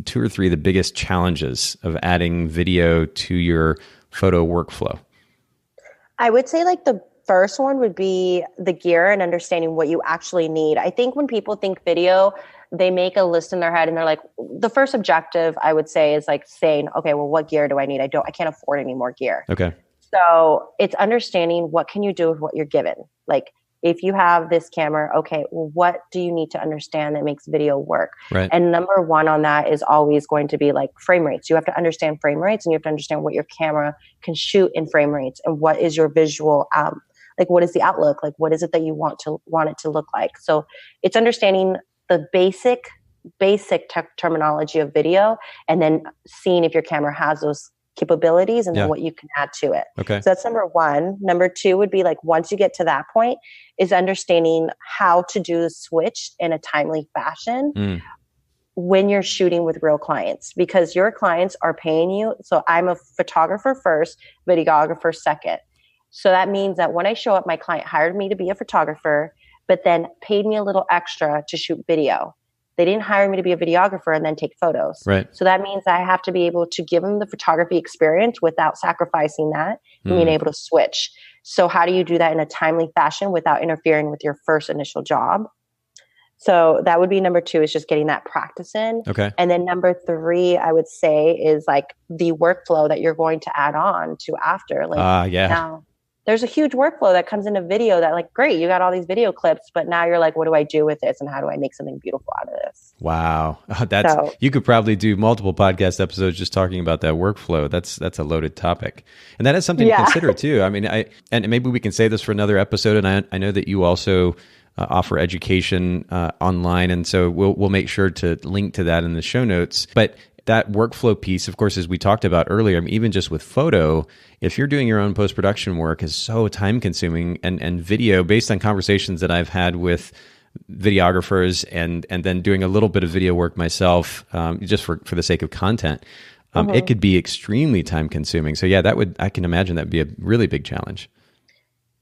[SPEAKER 1] two or three of the biggest challenges of adding video to your photo workflow?
[SPEAKER 2] I would say like the first one would be the gear and understanding what you actually need. I think when people think video, they make a list in their head and they're like, the first objective I would say is like saying, okay, well, what gear do I need? I can't afford any more gear.
[SPEAKER 1] Okay.
[SPEAKER 2] So it's understanding what can you do with what you're given. Like if you have this camera, okay, well, what do you need to understand that makes video work?
[SPEAKER 1] Right.
[SPEAKER 2] And number one on that is always going to be like frame rates. You have to understand frame rates and you have to understand what your camera can shoot in frame rates and what is your visual, like what is the outlook? Like what is it that you want it to look like? So it's understanding the basic terminology of video and then seeing if your camera has those capabilities and then what you can add to it.
[SPEAKER 1] Okay.
[SPEAKER 2] So that's number one. Number two would be like, once you get to that point, is understanding how to do the switch in a timely fashion when you're shooting with real clients, because your clients are paying you. So I'm a photographer first, videographer second. So that means that when I show up, my client hired me to be a photographer, but then paid me a little extra to shoot video. They didn't hire me to be a videographer and then take photos.
[SPEAKER 1] Right.
[SPEAKER 2] So that means I have to be able to give them the photography experience without sacrificing that and being able to switch. So how do you do that in a timely fashion without interfering with your first initial job? So that would be number two, is just getting that practice in.
[SPEAKER 1] Okay.
[SPEAKER 2] And then number three, I would say, is like the workflow that you're going to add on to after. Like there's a huge workflow that comes into video that like, great, you got all these video clips, but now you're like, what do I do with this? And how do I make something beautiful out of this?
[SPEAKER 1] Wow. You could probably do multiple podcast episodes just talking about that workflow. That's a loaded topic. And that is something to consider too. I mean, and maybe we can say this for another episode. And I know that you also offer education online. And so we'll make sure to link to that in the show notes. But that workflow piece, of course, as we talked about earlier, I mean, even just with photo, if you're doing your own post-production work, is so time consuming, and video, based on conversations that I've had with videographers and then doing a little bit of video work myself, just for the sake of content, it could be extremely time consuming. So yeah, I can imagine that'd be a really big challenge.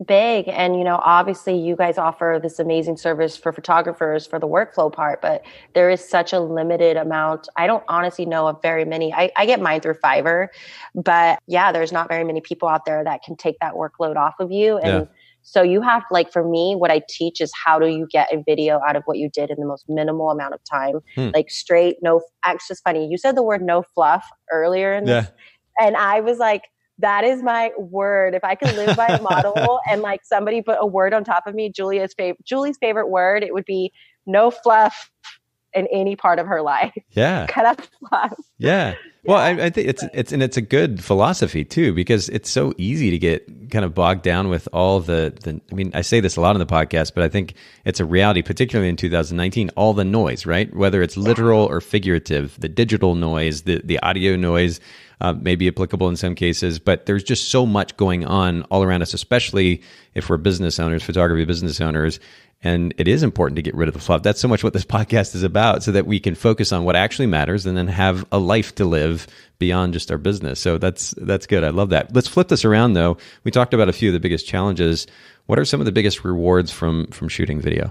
[SPEAKER 2] Big. And, obviously you guys offer this amazing service for photographers for the workflow part, but there is such a limited amount. I don't honestly know of very many. I get mine through Fiverr, but yeah, there's not very many people out there that can take that workload off of you. And so you have, like, for me, what I teach is how do you get a video out of what you did in the most minimal amount of time, like straight, no, it's just funny. You said the word no fluff earlier in this, and I was like, that is my word. If I could live by a model and like somebody put a word on top of me, Julie's favorite word, it would be no fluff in any part of her life. Yeah. Cut out the fluff.
[SPEAKER 1] Yeah. Well, I think it's a good philosophy too, because it's so easy to get kind of bogged down with all the I mean, I say this a lot on the podcast, but I think it's a reality, particularly in 2019, all the noise, right? Whether it's literal or figurative, the digital noise, the audio noise, may be applicable in some cases, but there's just so much going on all around us, especially if we're business owners, photography business owners. And it is important to get rid of the fluff. That's so much what this podcast is about, so that we can focus on what actually matters and then have a life to live beyond just our business. So that's good. I love that. Let's flip this around though. We talked about a few of the biggest challenges. What are some of the biggest rewards from shooting video?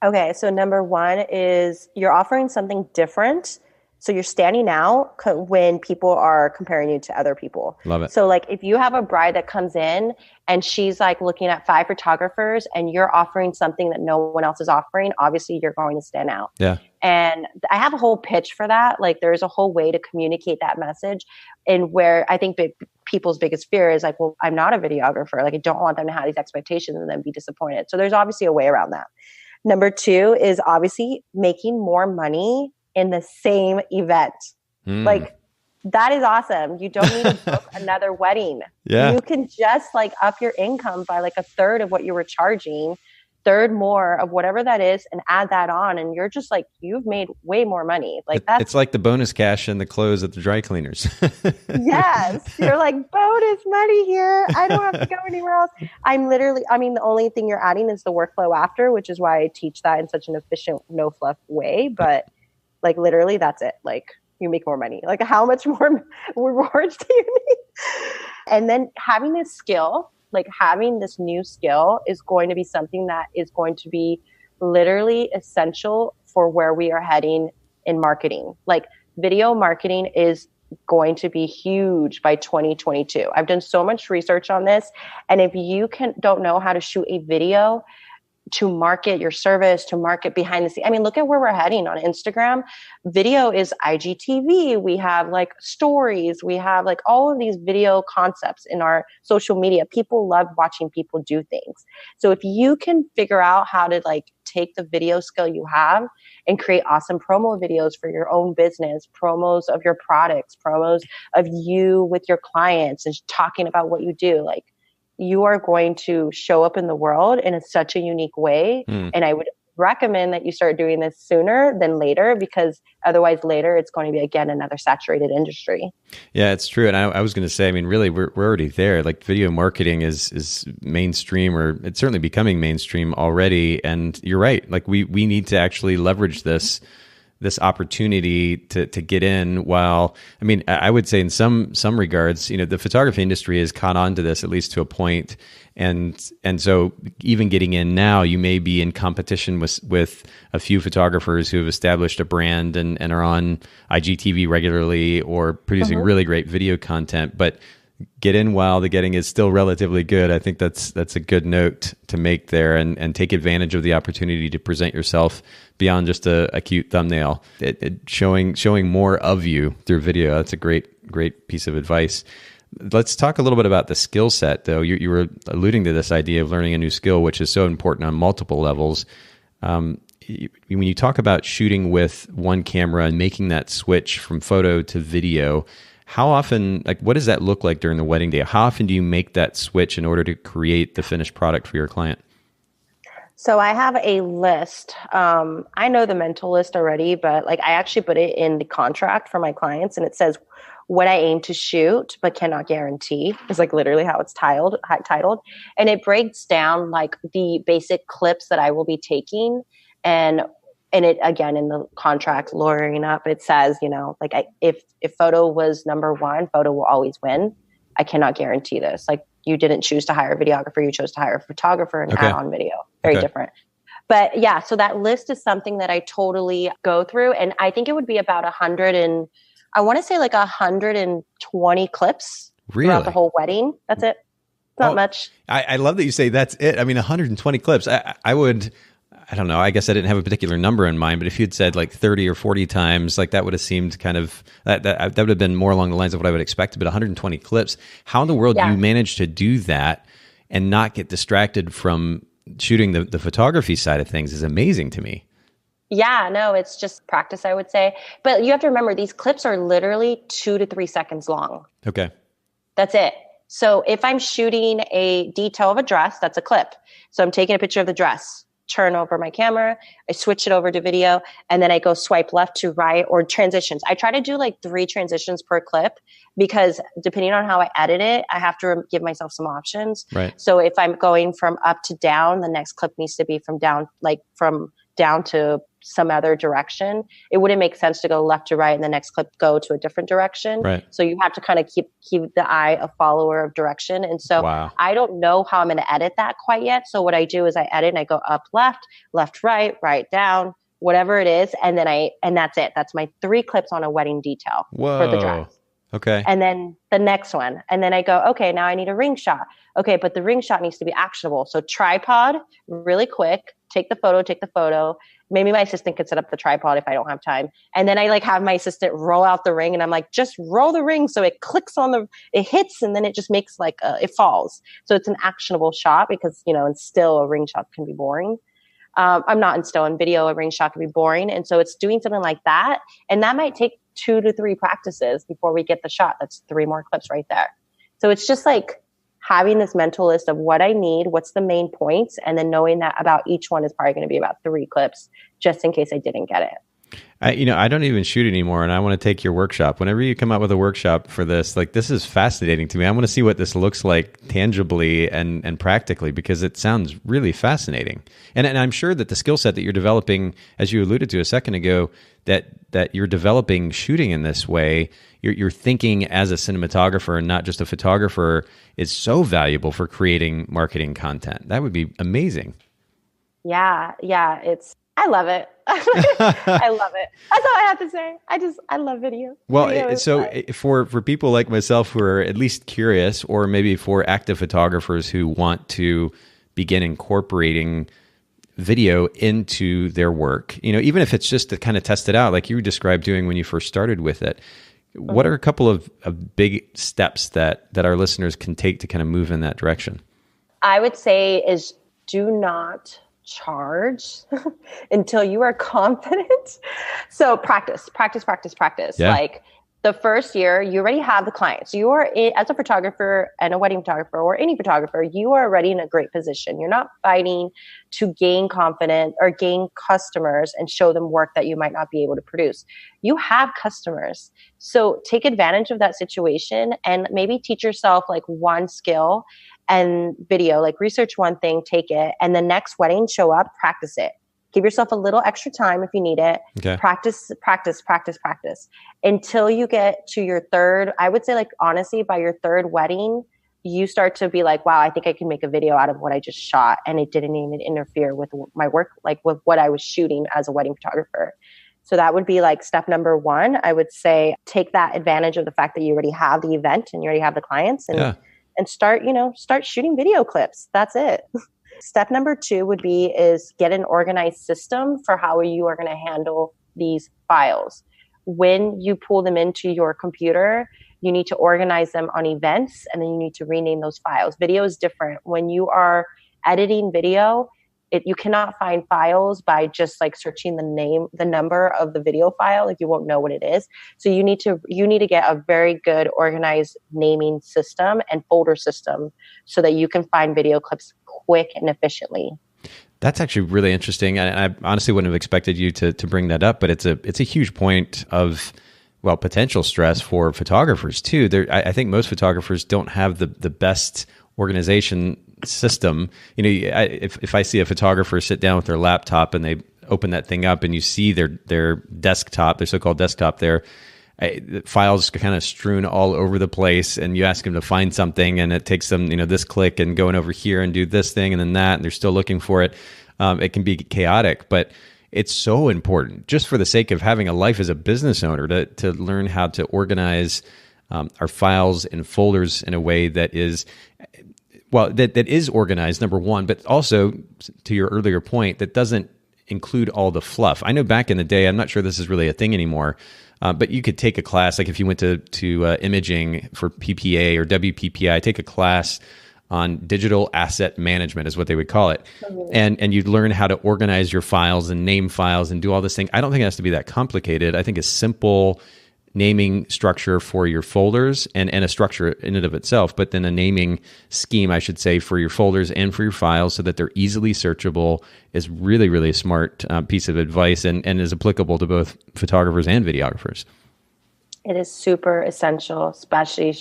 [SPEAKER 2] Okay, so number one is you're offering something different. So you're standing out when people are comparing you to other people.
[SPEAKER 1] Love it.
[SPEAKER 2] So like if you have a bride that comes in and she's like looking at 5 photographers and you're offering something that no one else is offering, obviously you're going to stand out.
[SPEAKER 1] Yeah.
[SPEAKER 2] And I have a whole pitch for that. Like there's a whole way to communicate that message, and where I think people's biggest fear is like, well, I'm not a videographer. Like I don't want them to have these expectations and then be disappointed. So there's obviously a way around that. Number 2 is obviously making more money in the same event. Like that is awesome. You don't need to book another wedding. Yeah. You can just like up your income by like a third of what you were charging, third more of whatever that is, and add that on. And you're just like, you've made way more money. Like
[SPEAKER 1] it's like the bonus cash and the clothes at the dry cleaners.
[SPEAKER 2] Yes. You're like, bonus money here. I don't have to go anywhere else. The only thing you're adding is the workflow after, which is why I teach that in such an efficient, no fluff way. But like literally that's it. Like you make more money. Like how much more rewards do you need? And then having this skill, like having this new skill is going to be something that is going to be literally essential for where we are heading in marketing. Like video marketing is going to be huge by 2022. I've done so much research on this. And if you don't know how to shoot a video to market your service, to market behind the scenes. I mean, look at where we're heading on Instagram. Video is IGTV. We have like stories. We have like all of these video concepts in our social media. People love watching people do things. So if you can figure out how to like take the video skill you have and create awesome promo videos for your own business, promos of your products, promos of you with your clients and talking about what you do, like, you are going to show up in the world in such a unique way. And I would recommend that you start doing this sooner than later, because otherwise later it's going to be, again, another saturated industry.
[SPEAKER 1] Yeah, it's true. And I was going to say, I mean, really, we're already there. Like video marketing is mainstream, or it's certainly becoming mainstream already. And you're right. Like we need to actually leverage this opportunity to get in. While, I mean, I would say in some regards, the photography industry has caught on to this, at least to a point. And so even getting in now, you may be in competition with a few photographers who have established a brand and are on IGTV regularly or producing really great video content. But get in while the getting is still relatively good. I think that's a good note to make there, and take advantage of the opportunity to present yourself beyond just a cute thumbnail. Showing more of you through video. That's a great piece of advice. Let's talk a little bit about the skill set, though. You were alluding to this idea of learning a new skill, which is so important on multiple levels. When you talk about shooting with one camera and making that switch from photo to video, how often, like, what does that look like during the wedding day? How often do you make that switch in order to create the finished product for your client?
[SPEAKER 2] So I have a list. I know the mental list already, but like I actually put it in the contract for my clients, and it says what I aim to shoot but cannot guarantee. Is like literally how it's titled, and it breaks down like the basic clips that I will be taking, and it again in the contract lawyering up, it says, you know, like if photo was number one, photo will always win. I cannot guarantee this. Like, you didn't choose to hire a videographer, you chose to hire a photographer and add on video. Very different. But yeah, so that list is something that I totally go through. And I think it would be about 120 clips throughout the whole wedding. That's it. Not much.
[SPEAKER 1] I love that you say that's it. I mean, 120 clips. I would, I don't know, I guess I didn't have a particular number in mind, but if you'd said like 30 or 40 times, like that would have seemed kind of, that would have been more along the lines of what I would expect. But 120 clips, how in the world do you manage to do that and not get distracted from shooting the photography side of things is amazing to me.
[SPEAKER 2] Yeah, no, it's just practice, I would say. But you have to remember, these clips are literally 2 to 3 seconds long.
[SPEAKER 1] Okay.
[SPEAKER 2] That's it. So if I'm shooting a detail of a dress, that's a clip. So I'm taking a picture of the dress, turn over my camera, I switch it over to video, and then I go swipe left to right, or transitions. I try to do like 3 transitions per clip, because depending on how I edit it, I have to give myself some options.
[SPEAKER 1] Right.
[SPEAKER 2] So if I'm going from up to down, the next clip needs to be from down to some other direction. It wouldn't make sense to go left to right and the next clip go to a different direction.
[SPEAKER 1] Right.
[SPEAKER 2] So you have to kind of keep the eye a follower of direction. And so I don't know how I'm going to edit that quite yet. So what I do is I edit and I go up, left, right, right, down, whatever it is. And then and that's it. That's my 3 clips on a wedding detail for the dress.
[SPEAKER 1] Okay.
[SPEAKER 2] And then the next one. And then I go, okay, now I need a ring shot. Okay, but the ring shot needs to be actionable. So tripod, really quick, take the photo. Maybe my assistant could set up the tripod if I don't have time. And then I like have my assistant roll out the ring, and I'm like, just roll the ring so it clicks it hits, and then it just makes like, it falls. So it's an actionable shot, because, you know, in still a ring shot can be boring. I'm not in still, in video, a ring shot can be boring. And so it's doing something like that. And that might take 2 to 3 practices before we get the shot. That's 3 more clips right there. So it's just like having this mental list of what I need, what's the main points, and then knowing that about each one is probably going to be about 3 clips, just in case I didn't get it.
[SPEAKER 1] I don't even shoot anymore, and I want to take your workshop. Whenever you come out with a workshop for this, like, this is fascinating to me. I want to see what this looks like tangibly and practically, because it sounds really fascinating. And I'm sure that the skill set that you're developing, as you alluded to a second ago, that you're developing shooting in this way, you're thinking as a cinematographer and not just a photographer, is so valuable for creating marketing content. That would be amazing.
[SPEAKER 2] Yeah. I love it. I love it. That's all I have to say. I love video.
[SPEAKER 1] Well, so for people like myself who are at least curious, or maybe for active photographers who want to begin incorporating video into their work, you know, even if it's just to kind of test it out, like you described doing when you first started with it, what are a couple of big steps that our listeners can take to kind of move in that direction? I
[SPEAKER 2] would say is, do not charge until you are confident. So practice. Yeah. Like the first year, you already have the clients. You are, as a photographer and a wedding photographer or any photographer, you are already in a great position. You're not fighting to gain confidence or gain customers and show them work that you might not be able to produce. You have customers. So take advantage of that situation and maybe teach yourself like one skill and video, like research one thing, take it, and the next wedding, show up, practice it. Give yourself a little extra time if you need it. Okay. Practice until you get to your third. I would say, like, honestly, by your third wedding, you start to be like, wow, I think I can make a video out of what I just shot. And it didn't even interfere with my work, like with what I was shooting as a wedding photographer. So that would be like step number 1. I would say take that advantage of the fact that you already have the event and you already have the clients, and start shooting video clips. That's it. Step number 2 is get an organized system for how you are going to handle these files. When you pull them into your computer, You need to organize them on events, and then you need to rename those files. Video is different. When you are editing video, you cannot find files by just like searching the number of the video file. Like, you won't know what it is. So you need to get a very good organized naming system and folder system so that you can find video clips quick and efficiently.
[SPEAKER 1] That's actually really interesting. I honestly wouldn't have expected you to bring that up, but it's a huge point of, well, potential stress for photographers too. I think most photographers don't have the best organization system. You know, if I see a photographer sit down with their laptop and they open that thing up and you see their desktop, their so-called desktop there, files kind of strewn all over the place, and you ask them to find something and it takes them, this click and going over here and do this thing and then that, and they're still looking for it. It can be chaotic, but it's so important just for the sake of having a life as a business owner to learn how to organize our files and folders in a way that is, well, that is organized, number one, but also, to your earlier point, that doesn't include all the fluff. I know back in the day, I'm not sure this is really a thing anymore, but you could take a class, like if you went to imaging for PPA or WPPI, take a class on digital asset management is what they would call it. And you'd learn how to organize your files and name files and do all this thing. I don't think it has to be that complicated. I think a simple naming structure for your folders and a structure in and of itself, but then a naming scheme, I should say, for your folders and for your files so that they're easily searchable is really, really a smart piece of advice and is applicable to both photographers and videographers.
[SPEAKER 2] It is super essential, especially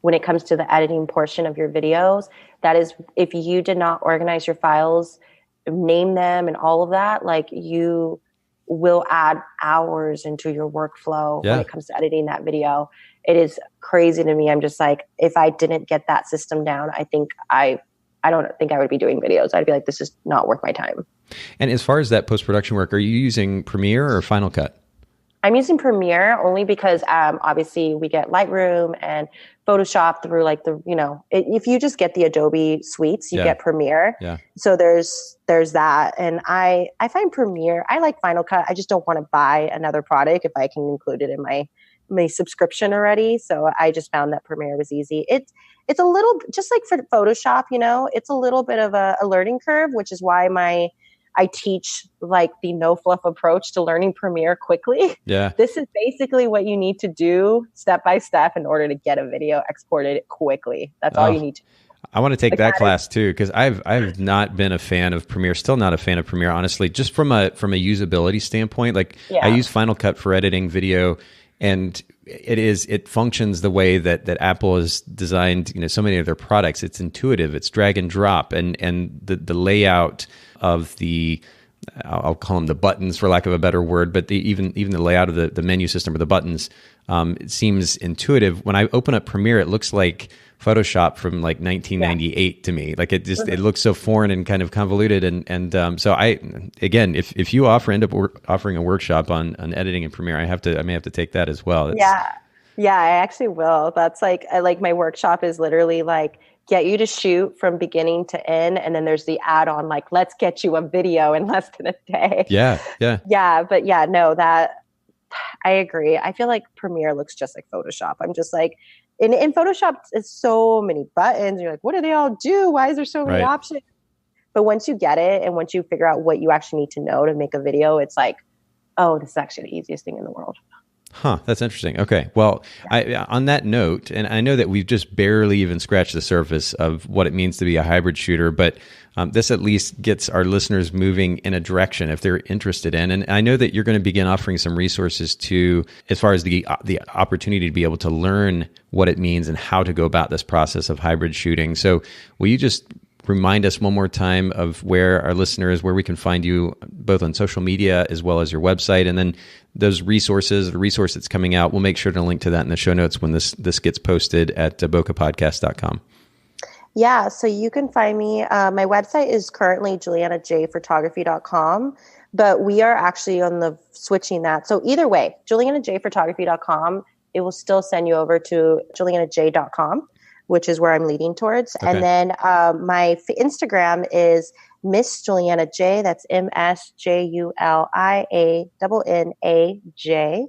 [SPEAKER 2] when it comes to the editing portion of your videos. That is, if you did not organize your files, name them and all of that, like, you will add hours into your workflow when it comes to editing that video. It is crazy to me. I'm just like, if I didn't get that system down, I don't think I would be doing videos. I'd be like, this is not worth my time.
[SPEAKER 1] And as far as that post-production work, are you using Premiere or Final Cut?
[SPEAKER 2] I'm using Premiere only because obviously we get Lightroom and Photoshop through like if you just get the Adobe suites, you get Premiere. Yeah. So there's that. And I find Premiere, I like Final Cut. I just don't want to buy another product if I can include it in my subscription already. So I just found that Premiere was easy. It's a little, just like for Photoshop, it's a little bit of a learning curve, which is why I teach like the no fluff approach to learning Premiere quickly. Yeah. This is basically what you need to do step by step in order to get a video exported quickly. That's all you need to do.
[SPEAKER 1] I want to take that class too, because I've not been a fan of Premiere, still not a fan of Premiere, honestly, just from a usability standpoint. Like, I use Final Cut for editing video, and it functions the way that Apple has designed, so many of their products. It's intuitive, it's drag and drop, and the layout of I'll call them the buttons for lack of a better word, but even the layout of the menu system or the buttons, it seems intuitive. When I open up Premiere, it looks like Photoshop from like 1998 to me. Like, it looks so foreign and kind of convoluted. And so if you end up offering a workshop on editing in Premiere, I may have to take that as well.
[SPEAKER 2] Yeah, I actually will. That's like my workshop is literally like, get you to shoot from beginning to end. And then there's the add-on, like, let's get you a video in less than a day. Yeah. But that I agree. I feel like Premiere looks just like Photoshop. I'm just like, in Photoshop, it's so many buttons. You're like, what do they all do? Why is there so many options? But once you get it, and once you figure out what you actually need to know to make a video, it's like, oh, this is actually the easiest thing in the world.
[SPEAKER 1] Huh, that's interesting. Okay. Well, on that note, and I know that we've just barely even scratched the surface of what it means to be a hybrid shooter, but this at least gets our listeners moving in a direction if they're interested in. And I know that you're going to begin offering some resources too, as far as the opportunity to be able to learn what it means and how to go about this process of hybrid shooting. So will you just remind us one more time of where our listeners, where we can find you both on social media as well as your website, and then those resources, the resource that's coming out, we'll make sure to link to that in the show notes when this gets posted at bokehpodcast.com.
[SPEAKER 2] Yeah, so you can find me. My website is currently juliannajphotography.com, but we are actually on the switching that. So either way, juliannajphotography.com, it will still send you over to juliannaj.com, which is where I'm leading towards. Okay. And then my Instagram is Miss Julianna J. That's MSJuliannaJ.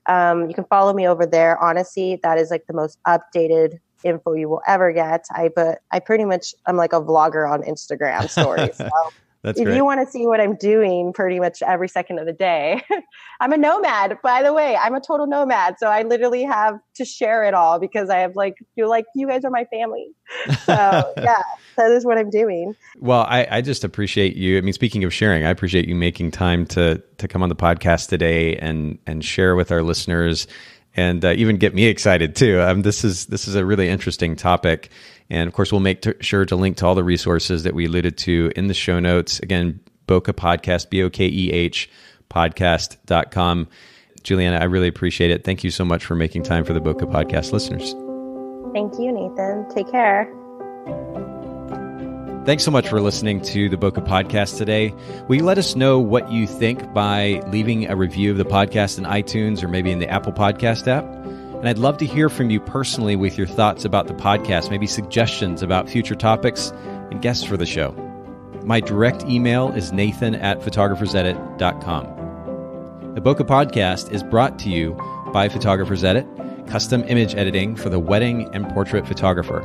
[SPEAKER 2] You can follow me over there. Honestly, that is like the most updated info you will ever get. I'm like a vlogger on Instagram stories. So
[SPEAKER 1] That's
[SPEAKER 2] if
[SPEAKER 1] great.
[SPEAKER 2] you want to see what I'm doing pretty much every second of the day, I'm a nomad, by the way. I'm a total nomad. So I literally have to share it all because I have you guys are my family. So yeah, that is what I'm doing.
[SPEAKER 1] Well, I just appreciate you. I mean, speaking of sharing, I appreciate you making time to come on the podcast today and share with our listeners and even get me excited too. This is a really interesting topic. And of course, we'll make sure to link to all the resources that we alluded to in the show notes. Again, Bokeh Podcast, Bokeh podcast.com. Julianna, I really appreciate it. Thank you so much for making time for the Bokeh Podcast listeners.
[SPEAKER 2] Thank you, Nathan. Take care.
[SPEAKER 1] Thanks so much for listening to the Bokeh Podcast today. Will you let us know what you think by leaving a review of the podcast in iTunes or maybe in the Apple Podcast app? And I'd love to hear from you personally with your thoughts about the podcast, maybe suggestions about future topics and guests for the show. My direct email is nathan@photographersedit.com. The Bokeh Podcast is brought to you by Photographers Edit, custom image editing for the wedding and portrait photographer.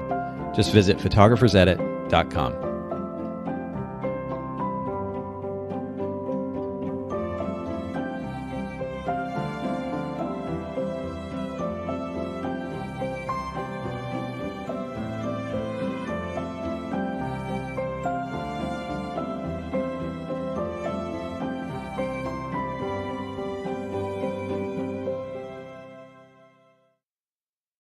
[SPEAKER 1] Just visit photographersedit.com.